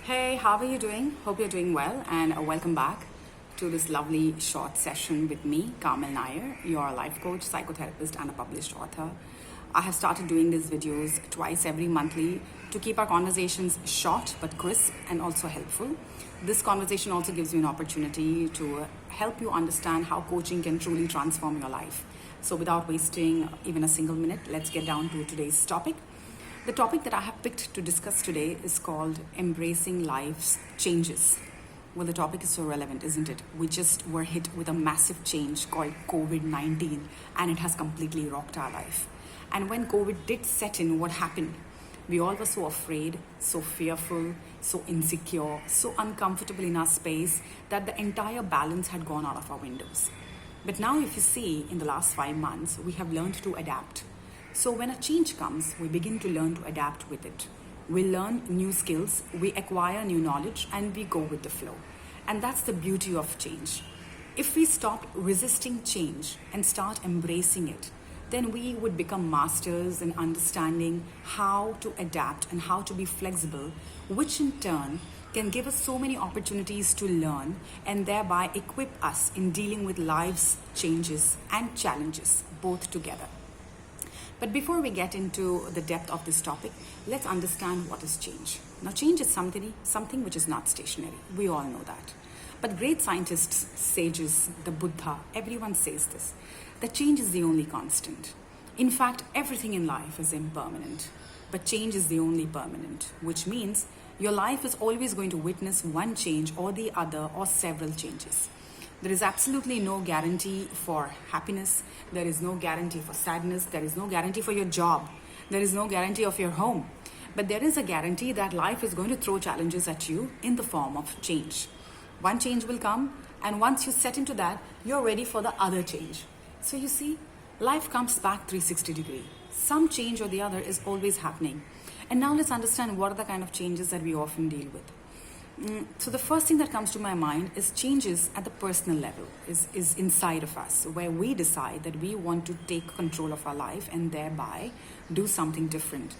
Hey, how are you doing? Hope you're doing well, and welcome back to this lovely short session with me, Kamil Nair, your life coach, psychotherapist, and a published author. I have started doing these videos twice every monthly to keep our conversations short but crisp and also helpful. This conversation also gives you an opportunity to help you understand how coaching can truly transform your life. So, without wasting even a single minute, let's get down to today's topic. The topic that I have picked to discuss today is called Embracing Life's Changes. Well, the topic is so relevant, isn't it? We just were hit with a massive change called COVID 19, and it has completely rocked our life. And when COVID did set in, what happened? We all were so afraid, so fearful, so insecure, so uncomfortable in our space that the entire balance had gone out of our windows. But now, if you see, in the last 5 months, we have learned to adapt. So when a change comes, we begin to learn to adapt with it. We learn new skills, we acquire new knowledge, and we go with the flow. And that's the beauty of change. If we stop resisting change and start embracing it, then we would become masters in understanding how to adapt and how to be flexible, which in turn can give us so many opportunities to learn and thereby equip us in dealing with life's changes and challenges both together. But before we get into the depth of this topic, let's understand what is change. Now, change is something which is not stationary. We all know that. But great scientists, sages, the Buddha, everyone says this, that change is the only constant. In fact, everything in life is impermanent, but change is the only permanent, which means your life is always going to witness one change or the other or several changes. There is absolutely no guarantee for happiness. There is no guarantee for sadness. There is no guarantee for your job. There is no guarantee of your home. But there is a guarantee that life is going to throw challenges at you in the form of change. One change will come, and once you set into that, you're ready for the other change. So you see, life comes back 360 degrees. Some change or the other is always happening. And now let's understand what are the kind of changes that we often deal with. So the first thing that comes to my mind is changes at the personal level, is inside of us, where we decide that we want to take control of our life and thereby do something different.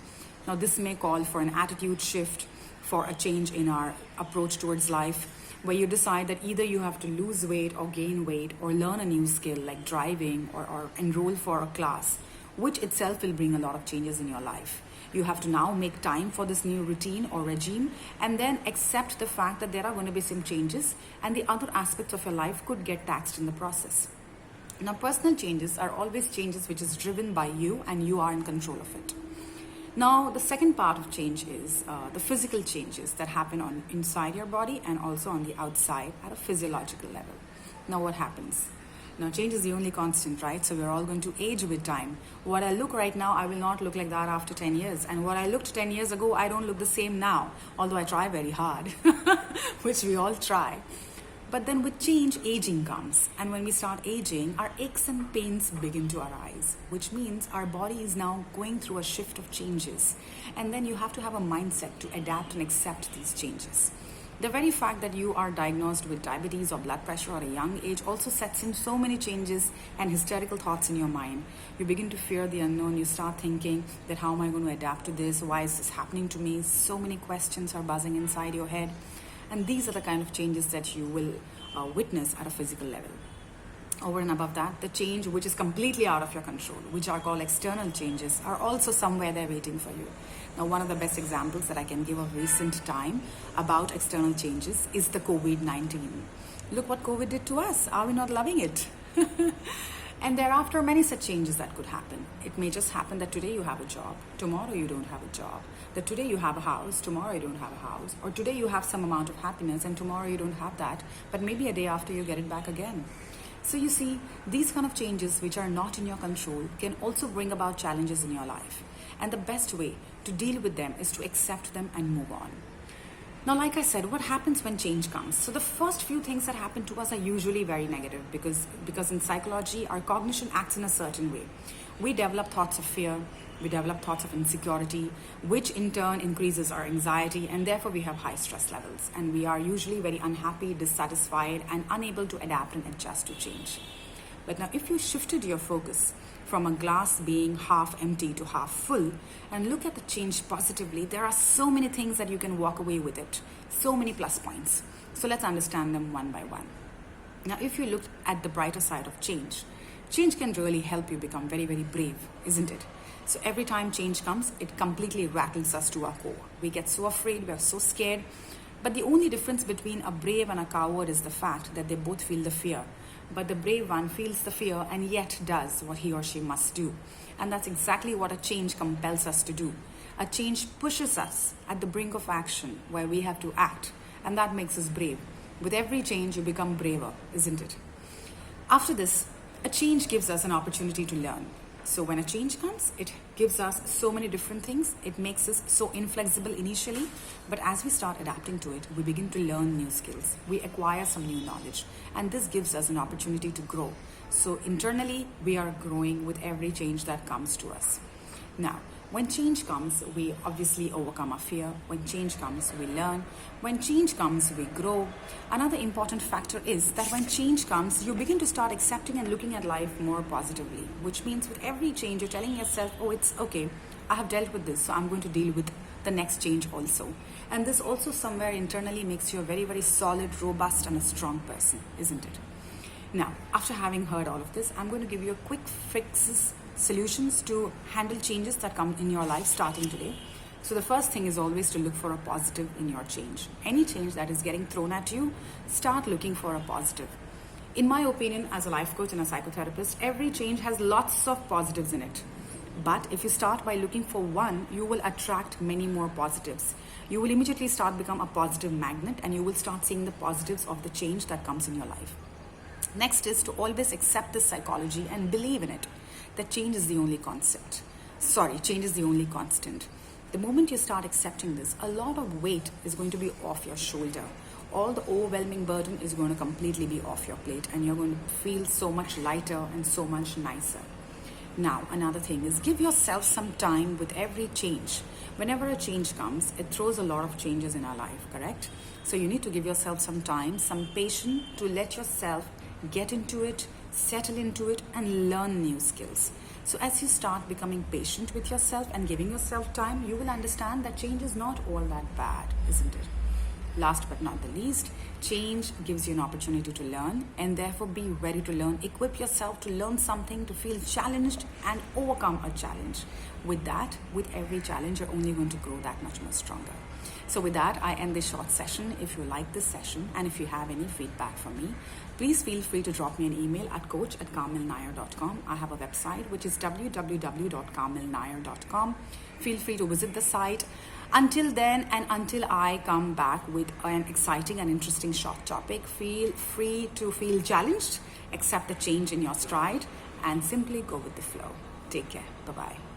Now this may call for an attitude shift, for a change in our approach towards life, where you decide that either you have to lose weight or gain weight or learn a new skill like driving or enroll for a class, which itself will bring a lot of changes in your life. You have to now make time for this new routine or regime and then accept the fact that there are going to be some changes and the other aspects of your life could get taxed in the process. Now, personal changes are always changes which is driven by you and you are in control of it. Now, the second part of change is the physical changes that happen on inside your body and also on the outside at a physiological level. Now, what happens? Now, change is the only constant, right? So we're all going to age with time. What I look right now, I will not look like that after 10 years. And what I looked 10 years ago, I don't look the same now. Although I try very hard, which we all try. But then with change, aging comes. And when we start aging, our aches and pains begin to arise, which means our body is now going through a shift of changes. And then you have to have a mindset to adapt and accept these changes. The very fact that you are diagnosed with diabetes or blood pressure at a young age also sets in so many changes and hysterical thoughts in your mind. You begin to fear the unknown. You start thinking that how am I going to adapt to this? Why is this happening to me? So many questions are buzzing inside your head. And these are the kind of changes that you will witness at a physical level. Over and above that, the change which is completely out of your control, which are called external changes, are also somewhere there waiting for you. Now, one of the best examples that I can give of recent time about external changes is the COVID-19. Look what COVID did to us. Are we not loving it? And thereafter, many such changes that could happen. It may just happen that today you have a job, tomorrow you don't have a job. That today you have a house, tomorrow you don't have a house. Or today you have some amount of happiness and tomorrow you don't have that. But maybe a day after you get it back again. So you see, these kind of changes which are not in your control can also bring about challenges in your life. And the best way to deal with them is to accept them and move on. Now, like I said, what happens when change comes? So the first few things that happen to us are usually very negative because in psychology, our cognition acts in a certain way. We develop thoughts of fear, we develop thoughts of insecurity, which in turn increases our anxiety, and therefore we have high stress levels. And we are usually very unhappy, dissatisfied, and unable to adapt and adjust to change. But now if you shifted your focus from a glass being half empty to half full and look at the change positively, there are so many things that you can walk away with it, so many plus points. So let's understand them one by one. Now, if you look at the brighter side of change, change can really help you become very, very brave, isn't it? So every time change comes, it completely rattles us to our core. We get so afraid, we are so scared. But the only difference between a brave and a coward is the fact that they both feel the fear. But the brave one feels the fear and yet does what he or she must do. And that's exactly what a change compels us to do. A change pushes us at the brink of action where we have to act. And that makes us brave. With every change, you become braver, isn't it? After this, a change gives us an opportunity to learn. So when a change comes, it gives us so many different things. It makes us so inflexible initially, but as we start adapting to it, we begin to learn new skills. We acquire some new knowledge, and this gives us an opportunity to grow. So internally, we are growing with every change that comes to us. Now, when change comes, we obviously overcome our fear. When change comes, we learn. When change comes, we grow. Another important factor is that when change comes, you begin to start accepting and looking at life more positively, which means with every change, you're telling yourself, oh, it's okay. I have dealt with this, so I'm going to deal with the next change also. And this also somewhere internally makes you a very, very solid, robust, and a strong person, isn't it? Now, after having heard all of this, I'm going to give you a quick fixes, solutions to handle changes that come in your life starting today. So the first thing is always to look for a positive in your change. Any change that is getting thrown at you, start looking for a positive. In my opinion, as a life coach and a psychotherapist, every change has lots of positives in it. But if you start by looking for one, you will attract many more positives. You will immediately start become a positive magnet, and you will start seeing the positives of the change that comes in your life. Next is to always accept this psychology and believe in it, that change is the only constant. Change is the only constant. The moment you start accepting this, a lot of weight is going to be off your shoulder. All the overwhelming burden is going to completely be off your plate, and you're going to feel so much lighter and so much nicer. Now, another thing is give yourself some time with every change. Whenever a change comes, it throws a lot of changes in our life, correct? So you need to give yourself some time, some patience to let yourself get into it, settle into it, and learn new skills. So as you start becoming patient with yourself and giving yourself time, you will understand that change is not all that bad, isn't it? Last but not the least, change gives you an opportunity to learn, and therefore be ready to learn. Equip yourself to learn something, to feel challenged and overcome a challenge. With that, with every challenge, you're only going to grow that much more stronger. So with that, I end this short session. If you like this session and if you have any feedback for me, please feel free to drop me an email at coach@carmelnair.com. I have a website which is www.carmelnair.com. Feel free to visit the site. Until then, and until I come back with an exciting and interesting short topic, feel free to feel challenged, accept the change in your stride, and simply go with the flow. Take care. Bye-bye.